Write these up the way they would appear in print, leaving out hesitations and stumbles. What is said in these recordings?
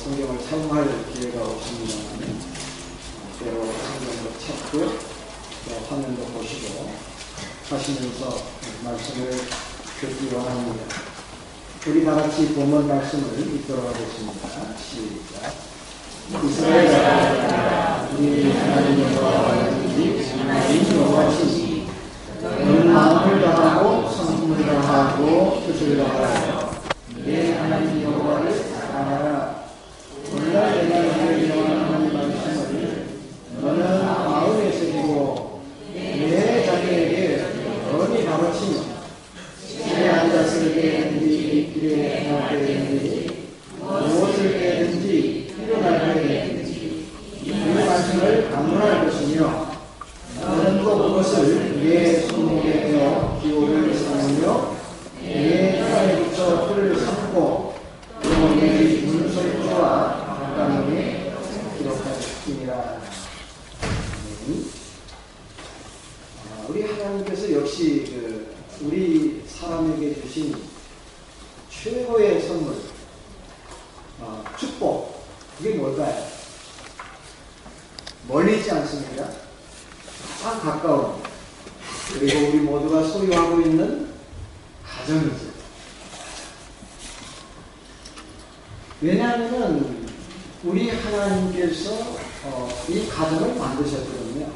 성경을 사용할 기회가 없습니다만 때로 성경도 찾고 화면도 보시고 하시면서 말씀을 듣기 원합니다. 우리 다 같이 본문 말씀을 읽도록 하겠습니다. 시작. 이스라엘아, 우리 하나님 여호와이니 하나님 여호와시니 너는 마음을 다하고 성품을 다하고 뜻을 다하여 내 하나님 여호와를 사랑하라. 오늘날 내가 너에게 명하는 말씀을 너는 마음에 새기고 내 자녀에게 너니 가르치며 집에 앉았을 때든지 길에 행할 때든지 무엇을 때든지 일어날 때든지 이 말씀을 강론할 것이며 너는 또 그것을 내 손목에 떼어 기호를 삼으며 내 혀에 붙여 뿔을 삼고 또 내 문설주와 강강에 기록하시니라. 우리 하나님께서 역시 우리 사람에게 주신 최고의 선물, 축복, 그게 뭘까요? 멀리 있지 않습니까? 가장 가까운, 그리고 우리 모두가 소유하고 있는 가정이죠. 왜냐하면 우리 하나님께서 이 가정을 만드셨거든요.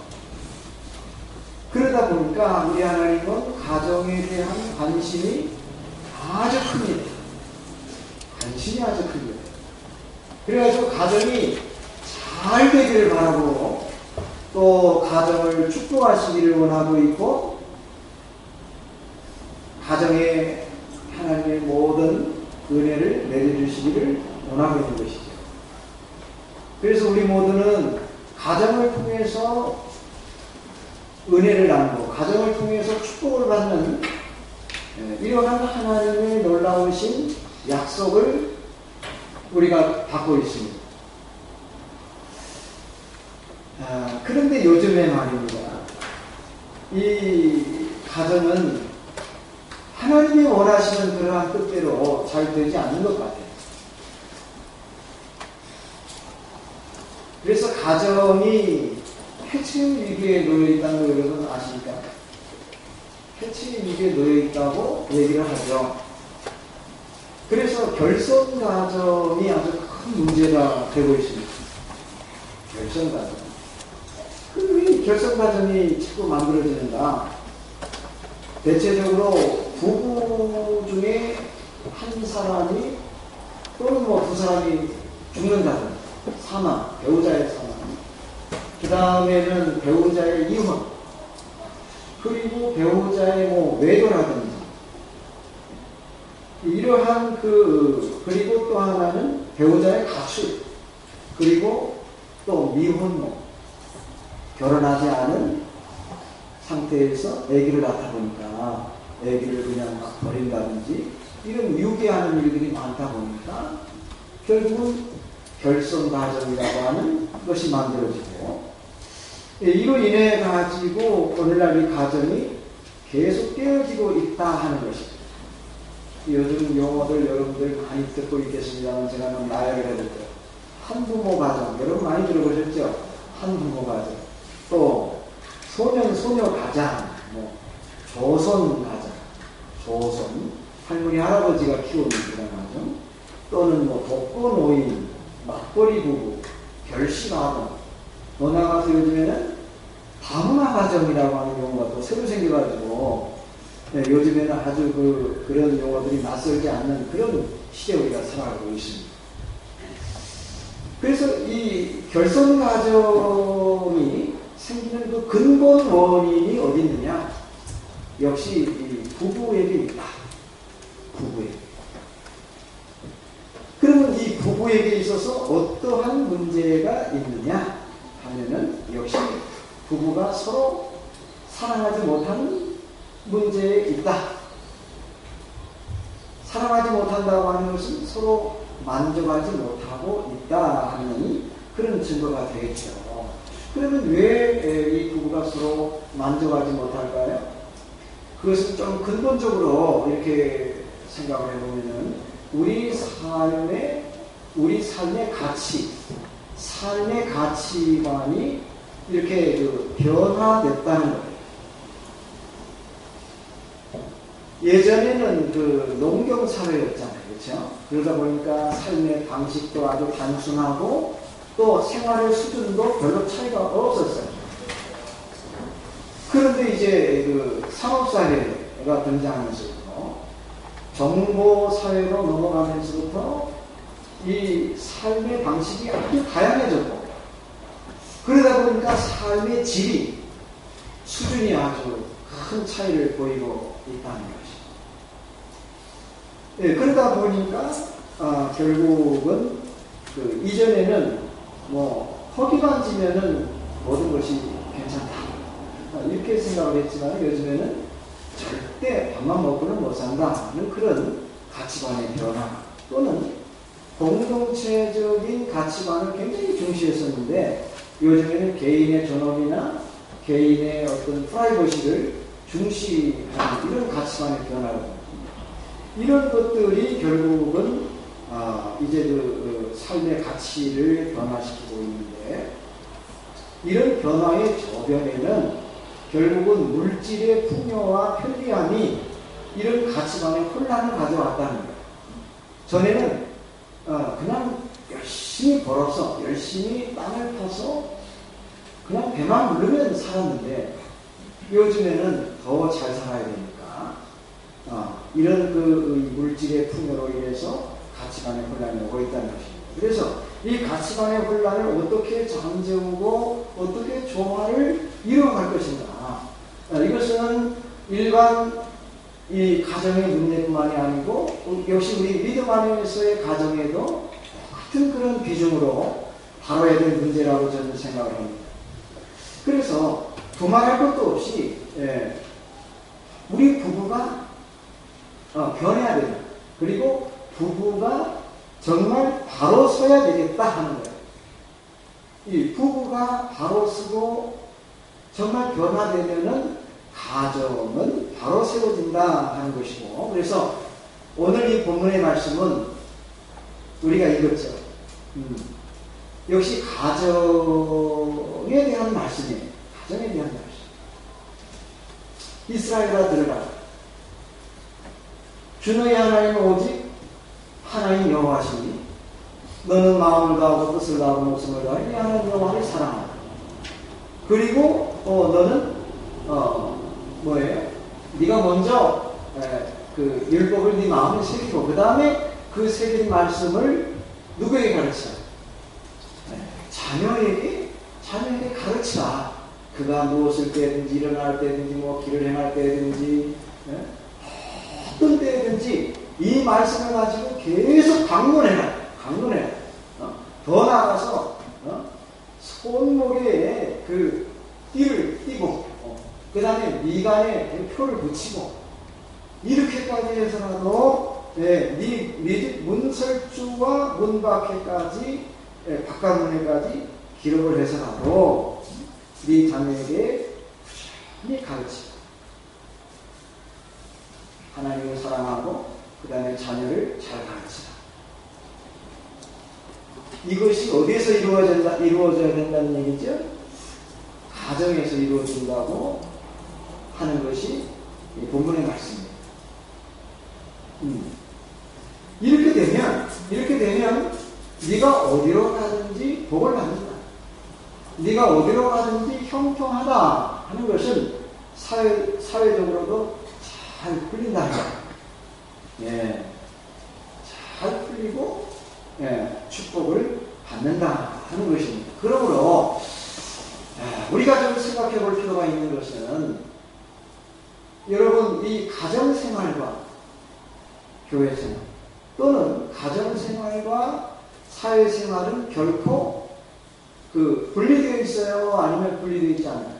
그러다 보니까 우리 하나님은 가정에 대한 관심이 아주 큽니다. 관심이 아주 큽니다. 그래가지고 가정이 잘 되기를 바라고 또 가정을 축복하시기를 원하고 있고 가정에 하나님의 모든 은혜를 내려주시기를 원하고 있는 것이죠. 그래서 우리 모두는 가정을 통해서 은혜를 나누고 가정을 통해서 축복을 받는 이러한 하나님의 놀라우신 약속을 우리가 받고 있습니다. 그런데 요즘에 말입니다. 이 가정은 하나님이 원하시는 그러한 뜻대로 잘 되지 않는 것 같아요. 그래서 가정이 해체 위기에 놓여 있다는 거 여러분 아십니까? 해체 위기에 놓여 있다고 얘기를 하죠. 그래서 결손 가정이 아주 큰 문제가 되고 있습니다. 결손 가정. 왜 결손 가정이 자꾸 만들어지는가? 대체적으로 부부 중에 한 사람이 또는 두 사람이 죽는다든지 사망, 배우자의 사망, 그 다음에는 배우자의 이혼, 그리고 배우자의 외도라든지 이러한 그리고 또 하나는 배우자의 가출, 그리고 또 미혼, 결혼하지 않은 상태에서 아기를 낳다 보니까 아기를 그냥 막 버린다든지 이런 유괴하는 일들이 많다 보니까 결국은 결손 가정이라고 하는 것이 만들어지고 이로 인해 가지고 오늘날 이 가정이 계속 깨어지고 있다 하는 것입니다. 요즘 용어들 여러분들 많이 듣고 있겠습니다만 제가 한번 나열을 해볼게요. 한부모 가정 여러분 많이 들어보셨죠? 한부모 가정, 또 소년 소녀 가장, 조선 가정, 조선 할머니 할아버지가 키우는 그런 가정, 또는 독거 노인, 맞벌이 부부, 결식 아동, 더 나가서 요즘에는 다문화 가정이라고 하는 용어가 또 새로 생겨가지고 요즘에는 아주 그런 용어들이 낯설지 않는 그런 시대에 우리가 살아가고 있습니다. 그래서 이 결손 가정이 생기는 그 근본 원인이 어디 있느냐? 역시 이 부부에게 있다. 부부에게. 그러면 이 부부에게 있어서 어떠한 문제가 있느냐 하면은 역시 부부가 서로 사랑하지 못하는 문제에 있다. 사랑하지 못한다고 하는 것은 서로 만족하지 못하고 있다 하는 그런 증거가 되겠죠. 그러면 왜 이 부부가 서로 만족하지 못할까요? 그것은 좀 근본적으로 이렇게 생각을 해보면은 우리 삶의 우리 삶의 가치관이 이렇게 변화됐다는 거예요. 예전에는 농경 사회였잖아요. 그렇죠? 그러다 보니까 삶의 방식도 아주 단순하고 또 생활의 수준도 별로 차이가 없었어요. 그런데 이제 산업사회가 등장하면서부터 정보사회로 넘어가면서부터 이 삶의 방식이 아주 다양해졌고, 그러다 보니까 삶의 질이, 수준이 아주 큰 차이를 보이고 있다는 것이죠. 네, 그러다 보니까 결국은 이전에는 허기만 지면은 모든 것이 괜찮다 이렇게 생각을 했지만, 요즘에는 절대 밥만 먹고는 못 산다는 그런 가치관의 변화, 또는 공동체적인 가치관을 굉장히 중시했었는데, 요즘에는 개인의 존엄이나 개인의 어떤 프라이버시를 중시하는 이런 가치관의 변화를, 이런 것들이 결국은 이제 삶의 가치를 변화시키고 있는데, 이런 변화의 저변에는 결국은 물질의 풍요와 편리함이 이런 가치관의 혼란을 가져왔다는 거예요. 전에는 그냥 열심히 벌어서, 열심히 땅을 파서 그냥 배만 부르면 살았는데, 요즘에는 더 잘 살아야 되니까 이런 물질의 풍요로 인해서 가치관의 혼란이 오고 있다는 것입니다. 그래서 이 가치관의 혼란을 어떻게 잠재우고 어떻게 조화를 이루어갈 것인가, 이것은 일반 이 가정의 문제뿐만이 아니고 역시 우리 믿음 안에서의 가정에도 같은 그런 비중으로 다뤄야 될 문제라고 저는 생각을 합니다. 그래서 두말할 것도 없이 우리 부부가 변해야 된다. 그리고 부부가 정말 바로 서야 되겠다 하는 거예요. 이 부부가 바로 서고 정말 변화되면은 가정은 바로 세워진다 하는 것이고, 그래서 오늘 이 본문의 말씀은 우리가 읽었죠. 역시 가정에 대한 말씀이에요. 가정에 대한 말씀. 이스라엘아 들으라. 주 너희 하나님 오직 하나님 여호와시니 너는 마음을 다하고 뜻을 다하고 목숨을 다하여 이 하나님 여호와를 사랑하라. 그리고 너는 뭐예요? 네가 먼저 그 율법을 네 마음에 새기고 그 다음에 그 새긴 말씀을 누구에게 가르치라? 자녀에게 가르치라. 그가 무엇을 때든지 일어날 때든지 길을 행할 때든지 어떤 때든지 이 말씀을 가지고 계속 강론해라. 더 나아가서 손목에 그 띠를 띠고 그 다음에 미간에 표를 붙이고 이렇게까지 해서라도 네 문설주와 문밖에까지 바깥문에까지 기록을 해서라도 네 자녀에게 꾸준히 가르치고 하나님을 사랑하고 그 다음에 자녀를 잘 가르치라. 이것이 어디에서 이루어져야 된다는 얘기죠? 가정에서 이루어진다고 하는 것이 본문의 말씀입니다. 이렇게 되면 네가 어디로 가든지 복을 받는다. 네가 어디로 가든지 형통하다 하는 것은 사회적으로도 잘 풀린다. 잘 풀리고 축복을 받는다 하는 것입니다. 그러므로 우리가 좀 생각해 볼 필요가 있는 것은, 여러분 이 가정생활과 교회생활 또는 가정생활과 사회생활은 결코 분리되어 있어요? 아니면 분리되어 있지 않아요?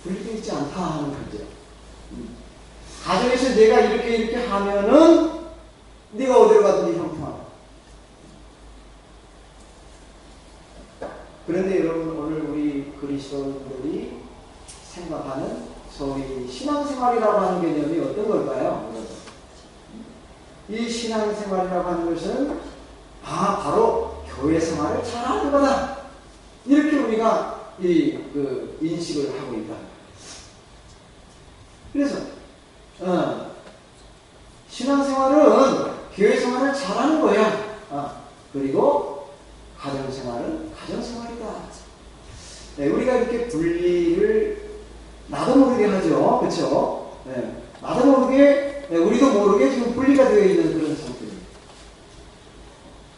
분리되어 있지 않다 하는 거죠. 가정에서 내가 이렇게 하면은 네가 어디로 가든지 형통하다. 그런데 여러분, 오늘 우리 그리스도인들이 생각하는 소위 신앙생활이라고 하는 개념이 어떤 걸까요? 이 신앙생활 신앙생활이라고 하는 것은 바로 교회 생활을 잘하는 거다. 이렇게 우리가 인식을 하고 있다. 그래서 신앙생활은 교회 생활을 잘하는 거야. 그리고 가정생활은 가정생활이다. 네, 우리가 이렇게 분리를 나도 모르게 하죠. 그렇죠? 네, 나도 모르게, 우리도 모르게 지금 분리가 되어 있는 그런 상태입니다.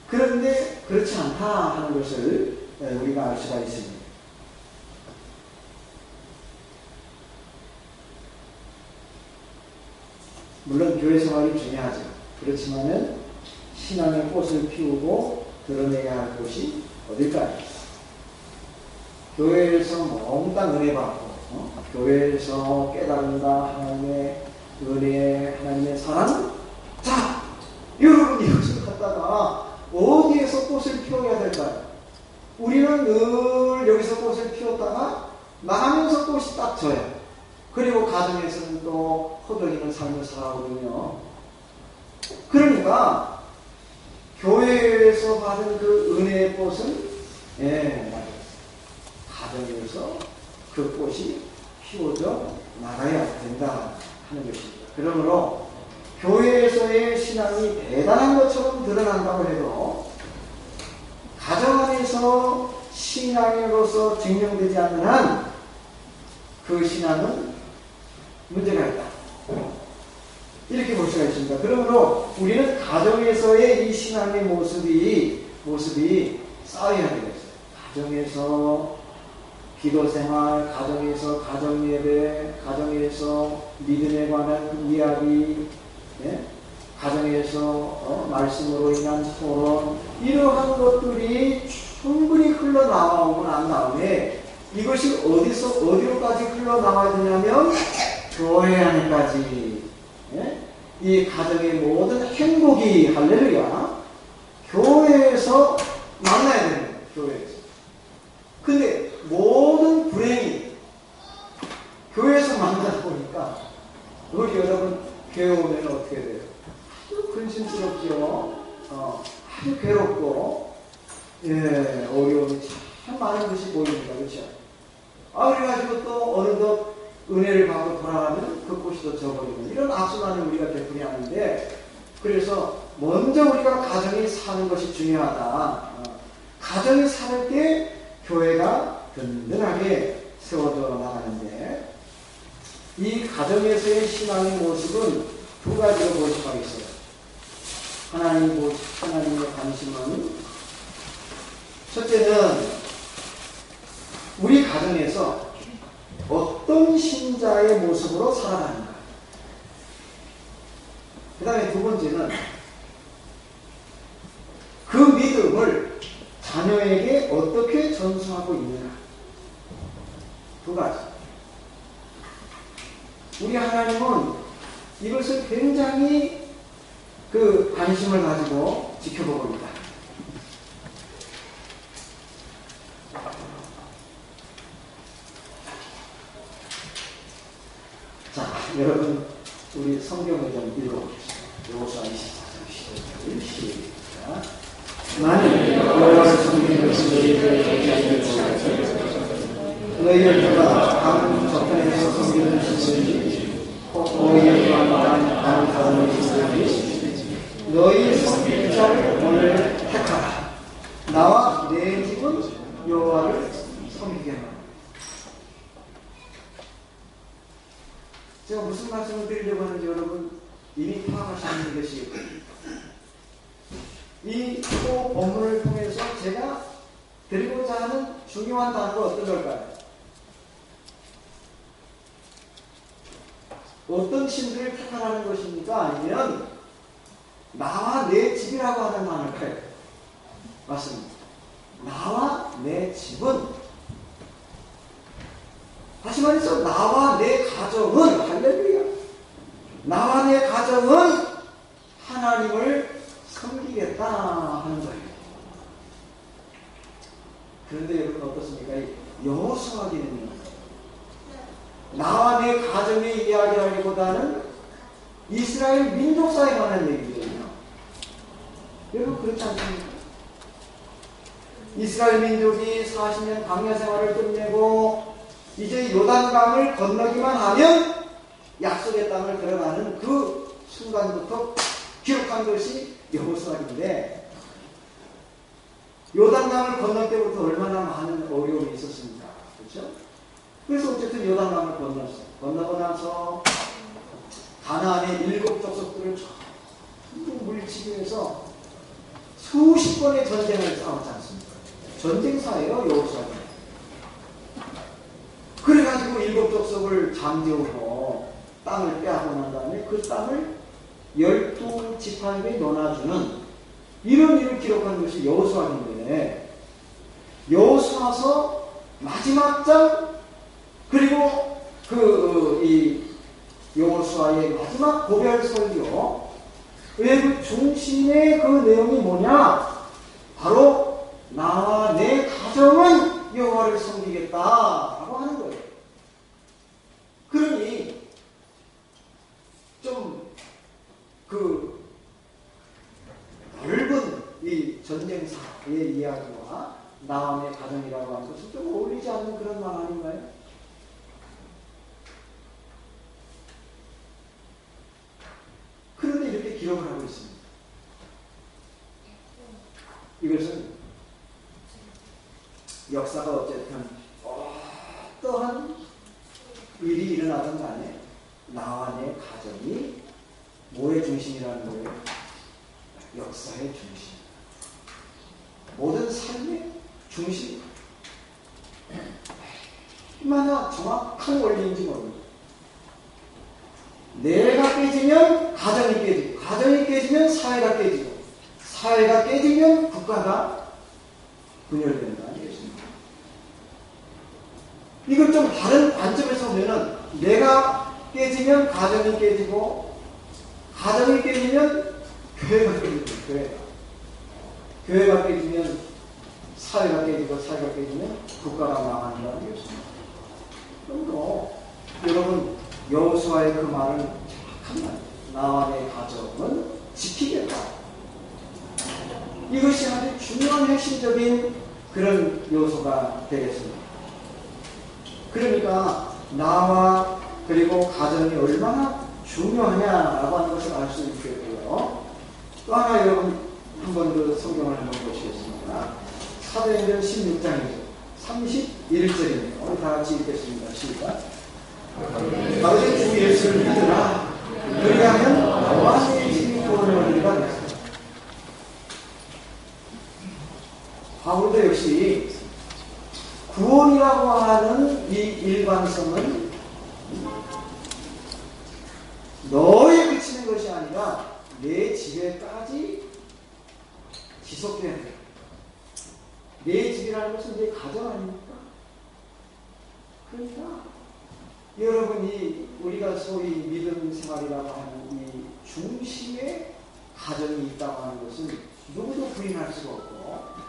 그런데 그렇지 않다 하는 것을 우리가 알 수가 있습니다. 물론 교회 생활이 중요하죠. 그렇지만은 신앙의 꽃을 피우고 드러내야 할 곳이 어딜까요? 교회에서 몽땅 은혜 받고, 교회에서 깨달은다 하나님의 은혜, 하나님의 사랑. 자, 여러분 이것을 갖다가 어디에서 꽃을 피워야 될까요? 우리는 늘 여기서 꽃을 피웠다가 나가면서 꽃이 딱 져요. 그리고 가정에서는 또 허덕이는 삶을 살아오거든요. 그러니까 교회에서 받은 그 은혜의 꽃은 가정에서 그 꽃이 피워져 나가야 된다 하는 것입니다. 그러므로 교회에서의 신앙이 대단한 것처럼 드러난다고 해도 가정 안에서 신앙으로서 증명되지 않는 한 그 신앙은 문제가 있다. 이렇게 볼 수가 있습니다. 그러므로 우리는 가정에서의 이 신앙의 모습이 쌓여야 되겠어요. 가정에서 기도생활, 가정에서 가정예배, 가정에서 믿음에 관한 이야기, 가정에서 말씀으로 인한 토론, 이러한 것들이 충분히 흘러나오고 난 다음에 이것이 어디로까지 흘러나와야 되냐면 교회 안에까지. 이 가정의 모든 행복이, 할렐루야, 교회에서 만나야 되는 거예요. 교회에서. 근데 모든 불행이 교회에서 만나다 보니까 우리 여러분 교회 오면 어떻게 돼요? 아주 근심스럽죠. 아주 괴롭고, 어려움이 참 많은 것이 보입니다. 그렇죠? 그래가지고 또 어느덧 은혜를 받고 돌아가면 그 꽃이 또 져버리는 이런 악순환을 우리가 되풀이 하는데, 그래서 먼저 우리가 가정이 사는 것이 중요하다. 가정이 살 때 교회가 든든하게 세워져 나가는데, 이 가정에서의 신앙의 모습은 두 가지로 볼 수가 있어요. 하나님의 관심은, 첫째는 우리 가정에서 어떤 신자의 모습으로 살아가는가. 그 다음에 두 번째는 그 믿음을 자녀에게 어떻게 전수하고 있는가. 두 가지. 우리 하나님은 이것을 굉장히 관심을 가지고 지켜보고 있다. 자, 여러분, 우리 성경을 좀 읽어보겠습니다. 여호수아 24장 11절. 만일 여호와의 성경을 너희를 누가 강 저편에서 성경을 쓰든지 너희를 또한 다른 사람을 쓰든지 너희 선지자를 오늘 택하라. 나와 내 집은 여호와를 섬기게 하라. 제가 무슨 말씀을 드리려고 하는지 여러분 이미 파악하시는 것이, 이 또 본문을 통해서 제가 드리고자 하는 중요한 단어가 어떤 걸까요? 어떤 신들을 택하라는 것입니까? 아니면 나와 내 집이라고 하는 단어일까요? 맞습니다. 나와 내 집은, 다시 말해서 나와 내 가정은, 할렐루야, 나와 내 가정은 하나님을 섬기겠다 하는 거예요. 그런데 여러분 어떻습니까? 여호수아기는요, 나와 내 가정의 이야기라기보다는 이스라엘 민족사에 관한 얘기거든요. 여러분 그렇지 않습니까? 이스라엘 민족이 40년 광야 생활을 끝내고 이제 요단강을 건너기만 하면 약속의 땅을 들어가는 그 순간부터 기록한 것이 여호수아인데, 요단강을 건널 때부터 얼마나 많은 어려움이 있었습니까? 그렇죠? 그래서 어쨌든 요단강을 건넜어. 건너고 나서 가나안의 7 족속들을 전부 물리치기 위해서 수십 번의 전쟁을 싸웠지 않습니까? 전쟁사예요, 여호수아는. 그래가지고 7 족속을 잠재우고 땅을 빼앗고 난 다음에 그 땅을 12지파에게 나눠주는 이런 일을 기록한 것이 여호수아인데, 여호수아서 마지막 장, 그리고 이 여호수아의 마지막 고별 설교, 그 중심의 그 내용이 뭐냐? 바로 나와 내 가정은 여호와를 섬기겠다라고 하는 거예요. 그러니 좀 넓은 이 전쟁사의 이야기와 나와 내 가정이라고 하는 것은 좀 어울리지 않는 그런 말 아닌가요? 그런데 이렇게 기록을 하고 있습니다. 이것은 역사가 어쨌든 어떠한 일이 일어나든 간에 나와 내 가정이 뭐의 중심이라는 거예요? 역사의 중심. 모든 삶의 중심. 얼마나 정확한 원리인지 모릅니다. 내가 깨지면 가정이 깨지고, 가정이 깨지면 사회가 깨지고, 사회가 깨지면 국가가 분열된다는 것입니다. 이걸 좀 다른 관점에서 보면은, 내가 깨지면 가정이 깨지고, 가정이 깨지면 교회가 깨지고, 교회가 깨지면 사회가 깨지고, 사회가 깨지면 국가가 망한다는 것입니다. 그러므로 여러분, 여호수아의 그 말은 정확한 말. 나와 내 가정은 지키겠다. 이것이 아주 중요한 핵심적인 그런 요소가 되겠습니다. 그러니까 나와 그리고 가정이 얼마나 중요하냐라고 하는 것을 알 수 있겠고요. 또 하나 여러분 한번 그 성경을 한번 보시겠습니다. 사도행전 16장이죠. 31절입니다. 우리 다 같이 읽겠습니다. 시작. 너희 주 예수를 믿으라. 그리하면 너와 내 집이 구원을 얻으리라 그랬습니다. 바울도 역시 구원이라고 하는 이 일관성은 너에 그치는 것이 아니라 내 집에까지 지속돼야 돼요. 내 집이라는 것은 내 가정 아닙니까? 그러니까 여러분이 우리가 소위 믿음 생활이라고 하는 이 중심에 가정이 있다고 하는 것은 누구도 부인할 수가 없고,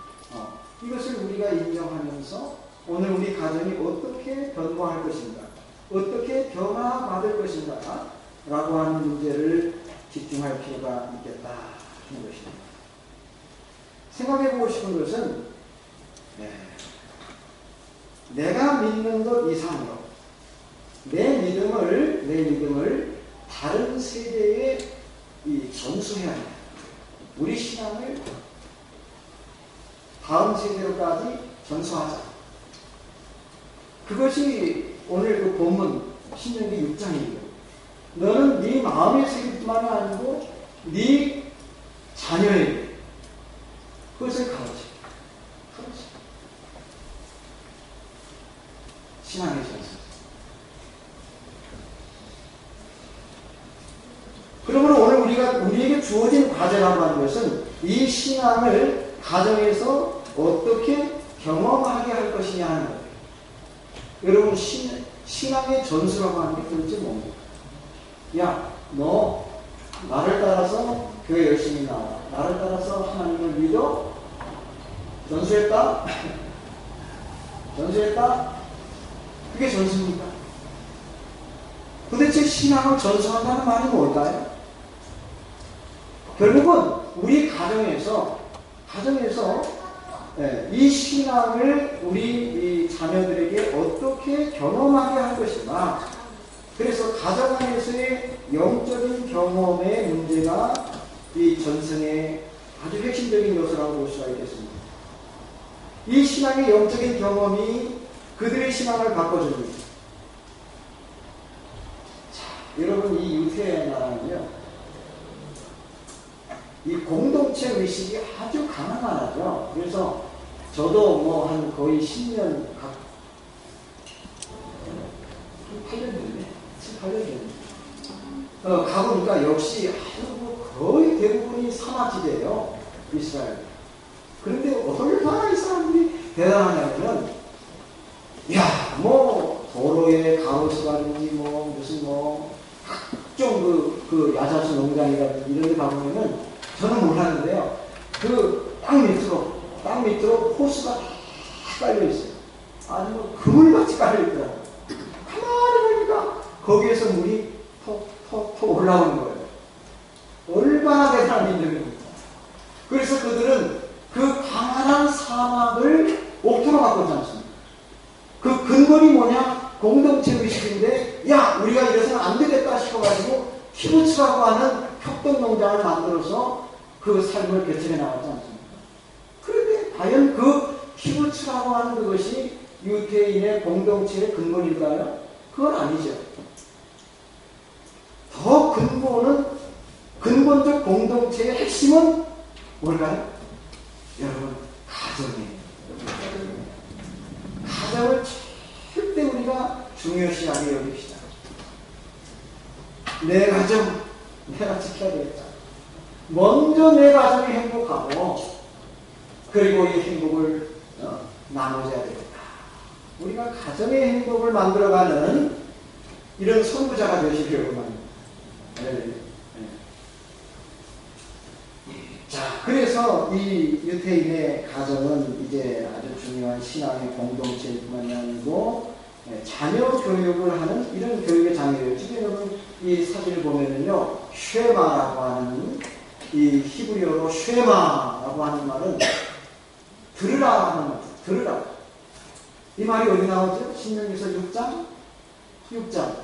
이것을 우리가 인정하면서 오늘 우리 가정이 어떻게 변화할 것인가, 어떻게 변화받을 것인가 라고 하는 문제를 집중할 필요가 있겠다 하는 것입니다. 생각해보고 싶은 것은 내가 믿는 것 이상으로 내 믿음을 다른 세대에 전수해야 한다. 우리 신앙을 다음 세대로까지 전수하자. 그것이 오늘 그 본문 신명기 6장이에요. 너는 네 마음의 세계뿐만이 아니고 네 자녀에게 그것을 가르쳐. 신앙의 전수. 그러므로 오늘 우리에게 주어진 과제라고 하는 것은 이 신앙을 가정에서 어떻게 경험하게 할 것이냐 하는 거예요. 여러분, 신앙의 전수라고 하는 게 도대체 뭡니까? 야, 너 나를 따라서 교회 열심히 나와. 나를 따라서 하나님을 믿어? 전수했다? 전수했다? 그게 전수입니까? 도대체 신앙을 전수한다는 말이 뭘까요? 결국은 우리 가정에서 이 신앙을 우리 이 자녀들에게 어떻게 경험하게 할 것인가. 그래서 가정 안에서의 영적인 경험의 문제가 이 전승의 아주 핵심적인 요소라고 볼 수가 있겠습니다. 이 신앙의 영적인 경험이 그들의 신앙을 바꿔줍니다. 자, 여러분, 이 유태의 나라는요, 이 공동체 의식이 아주 강한 나라죠. 그래서 저도 뭐 한 거의 10년, 8년 됐네. 8년 됐네. 가보니까 역시 아주 거의 대부분이 사막지대예요. 이스라엘. 그런데 얼마나 이 사람들이 대단하냐면, 야, 뭐 도로에 가로수라든지 뭐 무슨 뭐 각종 그 야자수 농장이라든지 이런 데 가보면은 저는 몰랐는데요. 그 땅 밑으로 호수가 다 깔려 있어요. 아주 뭐 그물같이 깔려 있더라고요. 가만히 보니까 거기에서 물이 톡 올라오는 거예요. 얼마나 대단한 민족입니까? 그래서 그들은 그 강한 사막을 옥토로 바꾸지 않습니다. 그 근본이 뭐냐? 공동체 의식인데, 야, 우리가 이래서는 안 되겠다 싶어가지고 키부츠라고 하는 협동농장을 만들어서 그 삶을 개척해 나갔지 않습니까? 그런데 과연 그 키부츠라고 하는 그것이 유태인의 공동체의 근본일까요? 그건 아니죠. 더 근본적 공동체의 핵심은 뭘까요? 여러분, 가정이에요. 가정을 절대 우리가 중요시하게 여깁시다. 내 가정, 내가 지켜야 되겠다. 먼저 내 가정이 행복하고, 그리고 이 행복을 나눠줘야 되겠다. 우리가 가정의 행복을 만들어가는 이런 선구자가 되시려고 합니다. 자, 그래서 이 유태인의 가정은 이제 아주 중요한 신앙의 공동체뿐만이 아니고 자녀 교육을 하는 이런 교육의 장애예요. 지금 여러분 이 사진을 보면은요, 쉐마라고 하는 이 히브리어로 쉐마라고 하는 말은 들으라 하는 말, 들으라. 이 말이 어디 나오죠? 신명기서 6장.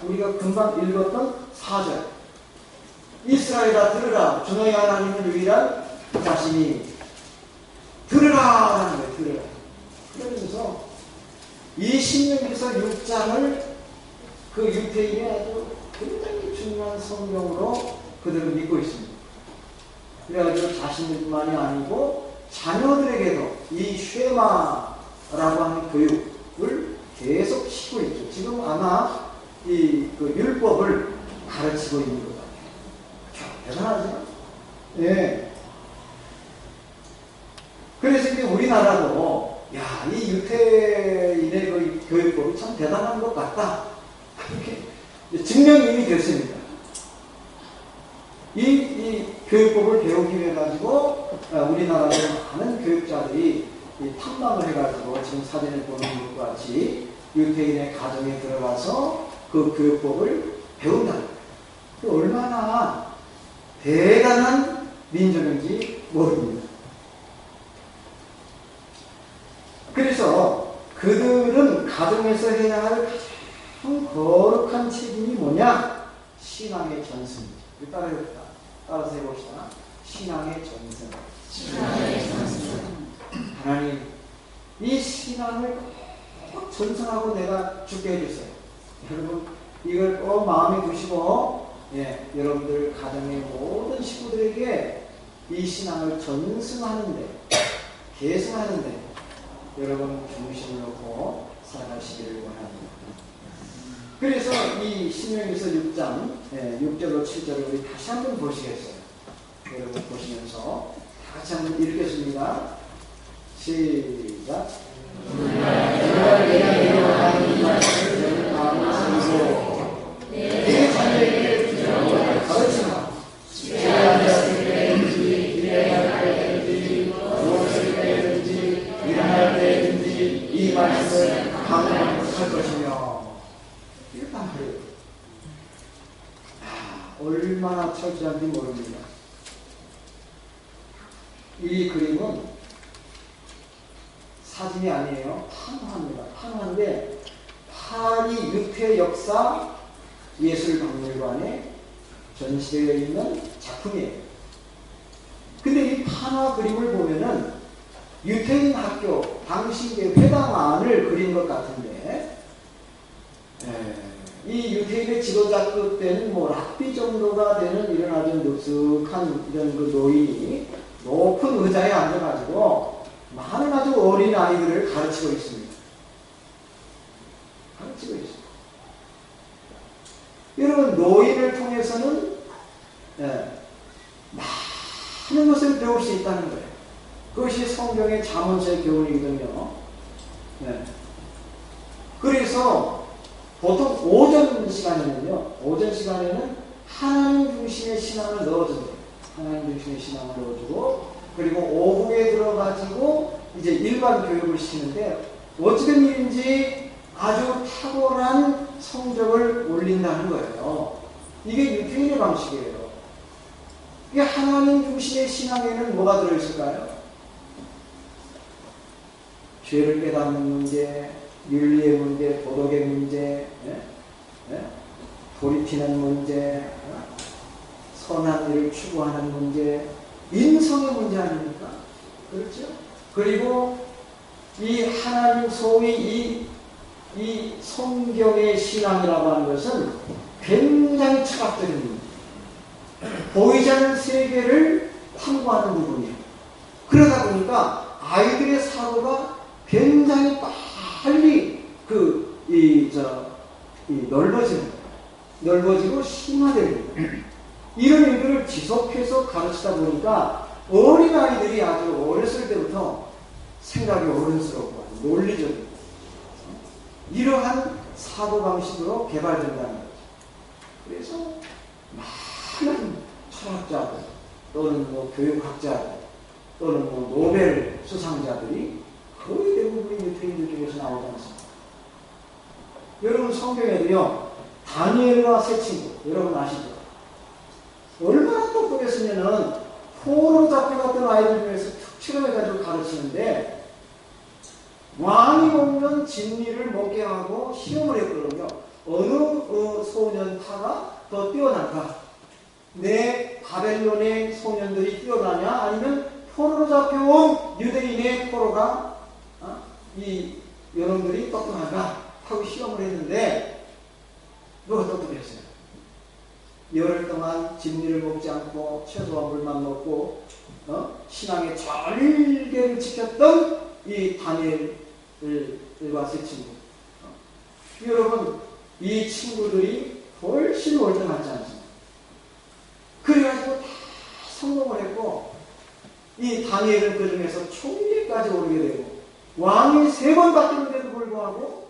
우리가 금방 읽었던 4절. 이스라엘아 들으라. 주 너희 하나님은 유일한 자신이 들으라 하는 거예요. 들으라. 그러면서 이 신명기서 6장을 그 유태인이 아주 굉장히 중요한 성경으로 그들은 믿고 있습니다. 그래가지고 자신들만이 아니고 자녀들에게도 이 쉐마라고 하는 교육을 계속 시키고 있죠. 지금 아마 그 율법을 가르치고 있는 것 같아요. 대단하죠? 예. 그래서 이제 우리나라도, 야, 이 유태인의 그 교육법이 참 대단한 것 같다. 이렇게 증명이 이미 됐습니다. 이 교육법을 배우기 위해 가지고 우리나라의 많은 교육자들이 탐방을 해가지고 지금 사진을 보는 것과 같이 유태인의 가정에 들어가서 그 교육법을 배운다. 그 얼마나 대단한 민족인지 모릅니다. 그래서 그들은 가정에서 해야 할 가장 거룩한 책임이 뭐냐? 신앙의 전승이죠. 따라서 해봅시다. 신앙의 전승. 하나님, 이 신앙을 꼭 전승하고 내가 죽게 해주세요. 여러분, 이걸 꼭 마음에 두시고, 여러분들 가정의 모든 식구들에게 이 신앙을 전승하는데, 계승하는데, 여러분 중심을 놓고 살아가시기를 원합니다. 그래서 이 신명기서 6장 6절로 7절을 우리 다시 한번 보시겠어요. 여러분 보시면서 다 같이 한번 읽겠습니다. 시작. 내 자녀에게 주장을 가르치라. 집에 앉았을 때든지 일해야 할 때든지 누웠을 때든지 일어날 때든지 이 말씀을 강론할 것이며. 이렇게 말해요. 얼마나 철저한지 모릅니다. 이 그림은 사진이 아니에요. 판화입니다. 판화인데 파리 유태 역사 예술박물관에 전시되어 있는 작품이에요. 근데 이 판화 그림을 보면은 유태인 학교 당시 이제 회당 안을 그린 것 같은데, 이 유태인의 지도자급 되는 뭐 락비 정도가 되는 이런 아주 늑숙한 이런 그 노인이 높은 의자에 앉아가지고 많은 아주 어린 아이들을 가르치고 있습니다. 가르치고 있습니다. 여러분, 노인을 통해서는 많은 것을 배울 수 있다는 거예요. 그것이 성경의 잠언서의 교훈이거든요. 그래서 보통 오전 시간에는요, 오전 시간에는 하나님 중심의 신앙을 넣어줘요. 하나님 중심의 신앙을 넣어주고, 그리고 오후에 들어가지고 이제 일반 교육을 시키는데, 어찌된 일인지 아주 탁월한 성적을 올린다는 거예요. 이게 유태인의 방식이에요. 이게 하나님 중심의 신앙에는 뭐가 들어있을까요? 죄를 깨닫는 문제, 윤리의 문제, 도덕의 문제, 돌이키는 문제, 선한 일을 추구하는 문제, 인성의 문제 아닙니까? 그렇죠? 그리고 이 하나님 소위 이 성경의 신앙이라고 하는 것은 굉장히 철학적인 문제, 보이지 않는 세계를 탐구하는 부분이에요. 그러다 보니까 아이들의 사고가 굉장히 빨리 넓어지고 심화됩니다. 이런 일들을 지속해서 가르치다 보니까 어린아이들이 아주 어렸을 때부터 생각이 어른스럽고 논리적이고 이러한 사고방식으로 개발된다는 거죠. 그래서 많은 철학자들 또는 뭐 교육학자들 또는 뭐 노벨 수상자들이 거의 대부분이 유태인들 중에서 나오지 않습니다. 여러분, 성경에도요, 다니엘과 세 친구, 여러분 아시죠? 얼마나 똑똑했으면은 포로 잡혀갔던 아이들 중에서 특출을 해가지고 가르치는데, 왕이 먹는 진리를 먹게 하고 시험을 했거든요. 어느 소년타가 더 뛰어날까? 내 바벨론의 소년들이 뛰어나냐? 아니면 포로로 잡혀온 유대인의 포로가 여러분들이 똑똑하다 하고 시험을 했는데 누가 똑똑했어요? 열흘 동안 진리를 먹지 않고 채소와 물만 먹고 신앙의 절개를 지켰던 이 다니엘과 세 친구. 여러분, 이 친구들이 훨씬 월등하지 않습니다. 그래가지고 다 성공을 했고 이 다니엘은 그 중에서 총리까지 오르게 되고 왕이 3번 바뀌는데도 불구하고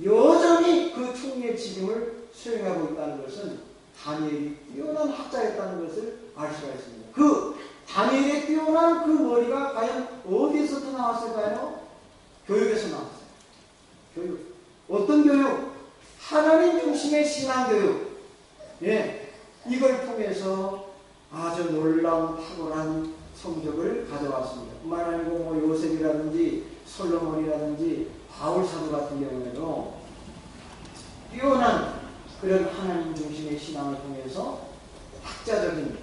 여전히 그 총리의 직임을 수행하고 있다는 것은 다니엘이 뛰어난 학자였다는 것을 알 수가 있습니다. 그 다니엘의 뛰어난 그 머리가 과연 어디에서부터 나왔을까요? 교육에서 나왔어요. 교육. 어떤 교육? 하나님 중심의 신앙교육. 이걸 통해서 아주 놀라운 탁월한 성적을 가져왔습니다. 뿐만 아니고 뭐 요셉이라든지 솔로몬이라든지 바울 사도 같은 경우에도 뛰어난 그런 하나님 중심의 신앙을 통해서 학자적인